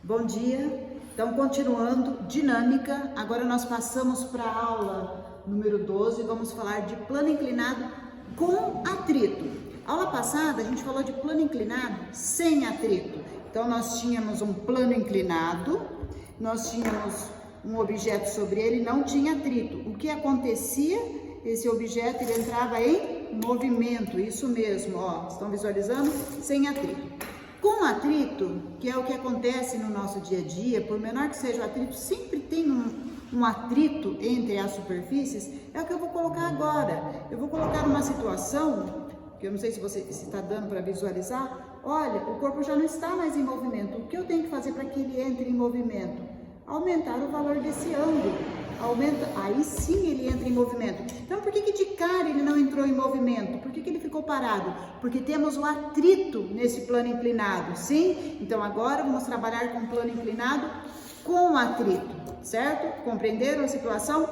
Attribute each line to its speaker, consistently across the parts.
Speaker 1: Bom dia, então continuando, dinâmica, agora nós passamos para a aula número 12, vamos falar de plano inclinado com atrito. Aula passada a gente falou de plano inclinado sem atrito, então nós tínhamos um plano inclinado, nós tínhamos um objeto sobre ele, não tinha atrito. O que acontecia? Esse objeto ele entrava em movimento, isso mesmo, ó, estão visualizando? Sem atrito. Com atrito, que é o que acontece no nosso dia a dia, por menor que seja o atrito, sempre tem um atrito entre as superfícies, é o que eu vou colocar agora. Eu vou colocar uma situação, que eu não sei se está dando para visualizar. Olha, o corpo já não está mais em movimento. O que eu tenho que fazer para que ele entre em movimento? Aumentar o valor desse ângulo. Aí sim ele entra em movimento. Então por que de cara ele não entrou em movimento? Por que ele ficou parado? Porque temos o atrito nesse plano inclinado, sim? Então agora vamos trabalhar com o plano inclinado com atrito, certo? Compreenderam a situação?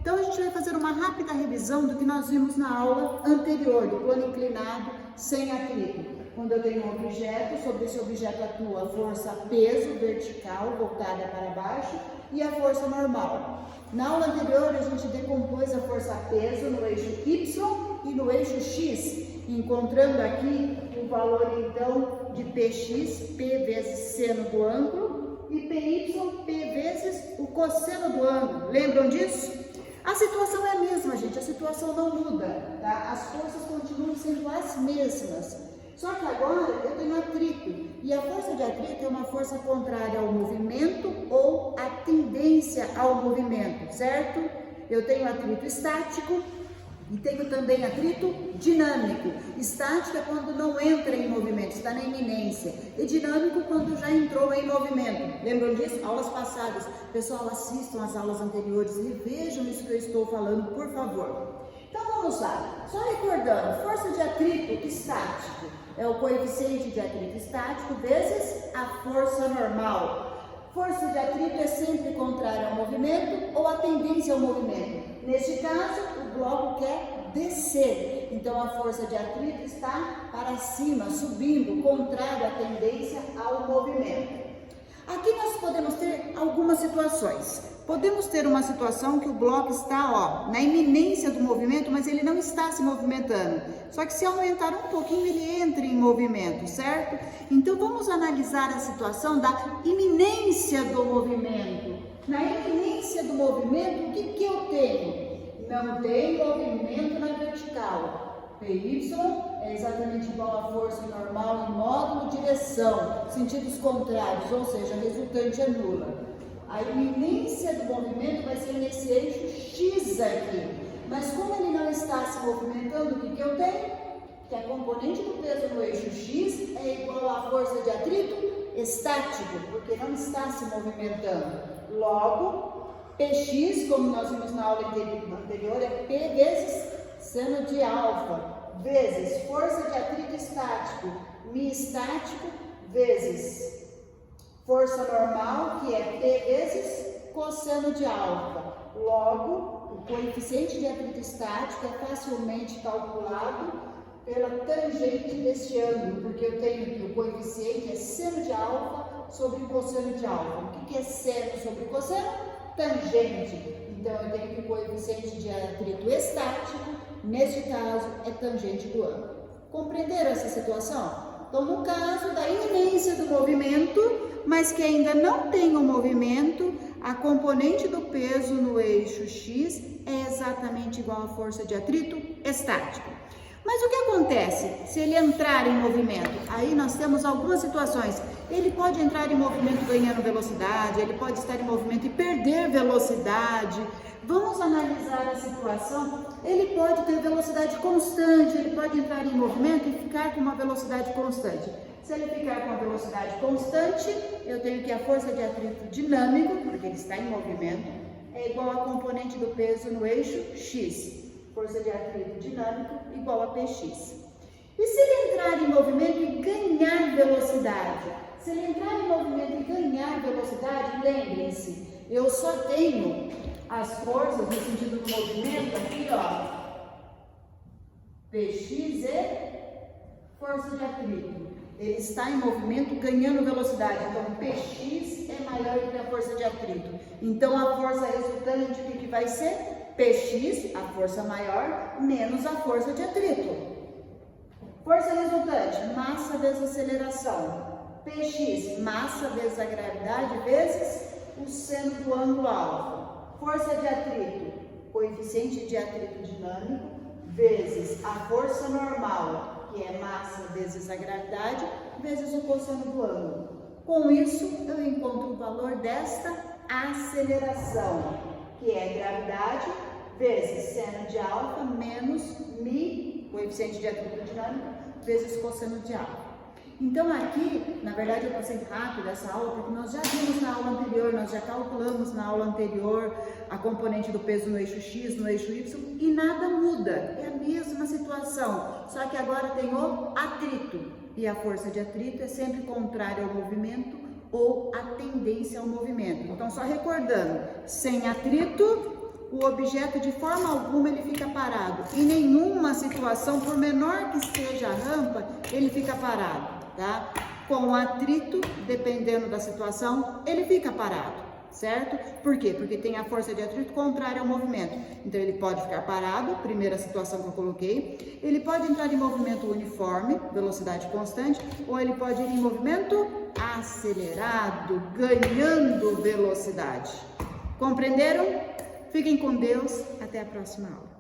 Speaker 1: Então a gente vai fazer uma rápida revisão do que nós vimos na aula anterior, do plano inclinado sem atrito. Quando eu tenho um objeto, sobre esse objeto atua a força peso vertical voltada para baixo e a força normal. Na aula anterior a gente decompôs a força peso no eixo Y e no eixo X, encontrando aqui o valor então de Px, P vezes seno do ângulo, e Py, P vezes o cosseno do ângulo. Lembram disso? A situação é a mesma, gente, a situação não muda, tá? As forças continuam sendo as mesmas. Só que agora eu tenho atrito, e a força de atrito é uma força contrária ao movimento ou à tendência ao movimento, certo? Eu tenho atrito estático e tenho também atrito dinâmico. Estático é quando não entra em movimento, está na iminência, e dinâmico quando já entrou em movimento. Lembram disso? Aulas passadas. Pessoal, assistam as aulas anteriores e vejam isso que eu estou falando, por favor. Então vamos lá, só recordando, força de atrito estático é o coeficiente de atrito estático vezes a força normal. Força de atrito é sempre contrária ao movimento ou a tendência ao movimento. Neste caso, o bloco quer descer, então a força de atrito está para cima, subindo, contrária à tendência ao movimento. Aqui nós podemos ter algumas situações. Podemos ter uma situação que o bloco está, na iminência do movimento, mas ele não está se movimentando. Só que se aumentar um pouquinho, ele entra em movimento, certo? Então vamos analisar a situação da iminência do movimento. Na iminência do movimento, o que eu tenho? Não tem movimento na vertical. Py é exatamente igual à força normal em módulo direção, sentidos contrários, ou seja, a resultante é nula. A iminência do movimento vai ser nesse eixo X aqui. Mas como ele não está se movimentando, o que eu tenho? Que a componente do peso no eixo X é igual à força de atrito estático, porque não está se movimentando. Logo, Px, como nós vimos na aula anterior, é P vezes seno de alfa, vezes força de atrito estático, mi estático, vezes força normal, que é P vezes cosseno de alfa. Logo, o coeficiente de atrito estático é facilmente calculado pela tangente deste ângulo, porque eu tenho que o coeficiente é seno de alfa sobre cosseno de alfa. O que é seno sobre cosseno? Tangente. Então, eu tenho que o coeficiente de atrito estático, neste caso, é tangente do ângulo. Compreenderam essa situação? Então, no caso da iminência do movimento, mas que ainda não tem o movimento, a componente do peso no eixo X é exatamente igual à força de atrito estático. Mas o que acontece se ele entrar em movimento? Aí nós temos algumas situações. Ele pode entrar em movimento ganhando velocidade, ele pode estar em movimento e perder velocidade. Vamos analisar a situação. Ele pode ter velocidade constante, ele pode entrar em movimento e ficar com uma velocidade constante. Se ele ficar com uma velocidade constante, eu tenho que a força de atrito dinâmico, porque ele está em movimento, é igual a componente do peso no eixo X. Força de atrito dinâmico igual a Px. E se ele entrar em movimento e ganhar velocidade? Se ele entrar em movimento e ganhar velocidade, lembrem-se, eu só tenho as forças no sentido do movimento aqui, Px e força de atrito. Ele está em movimento ganhando velocidade. Então, Px é maior do que a força de atrito. Então, a força resultante, o que vai ser? Px, a força maior, menos a força de atrito. Força resultante, massa vezes aceleração. Px, massa vezes a gravidade, vezes o seno do ângulo alfa. Força de atrito, coeficiente de atrito dinâmico, vezes a força normal, que é massa vezes a gravidade, vezes o cosseno do ângulo. Com isso, eu encontro o valor desta aceleração, que é gravidade vezes seno de alfa menos mi, coeficiente de atrito dinâmico, vezes cosseno de alfa. Então aqui, na verdade eu passei rápido essa aula, porque nós já vimos na aula anterior, nós já calculamos na aula anterior a componente do peso no eixo X, no eixo Y, e nada muda, é a mesma situação, só que agora tem o atrito, e a força de atrito é sempre contrária ao movimento ou a tendência ao movimento. Então só recordando, sem atrito, o objeto de forma alguma ele fica parado. Em nenhuma situação, por menor que esteja a rampa, ele fica parado, tá? Com atrito, dependendo da situação, ele fica parado, certo? Por quê? Porque tem a força de atrito contrária ao movimento. Então ele pode ficar parado, primeira situação que eu coloquei. Ele pode entrar em movimento uniforme, velocidade constante, ou ele pode ir em movimento acelerado, ganhando velocidade. Compreenderam? Fiquem com Deus, até a próxima aula.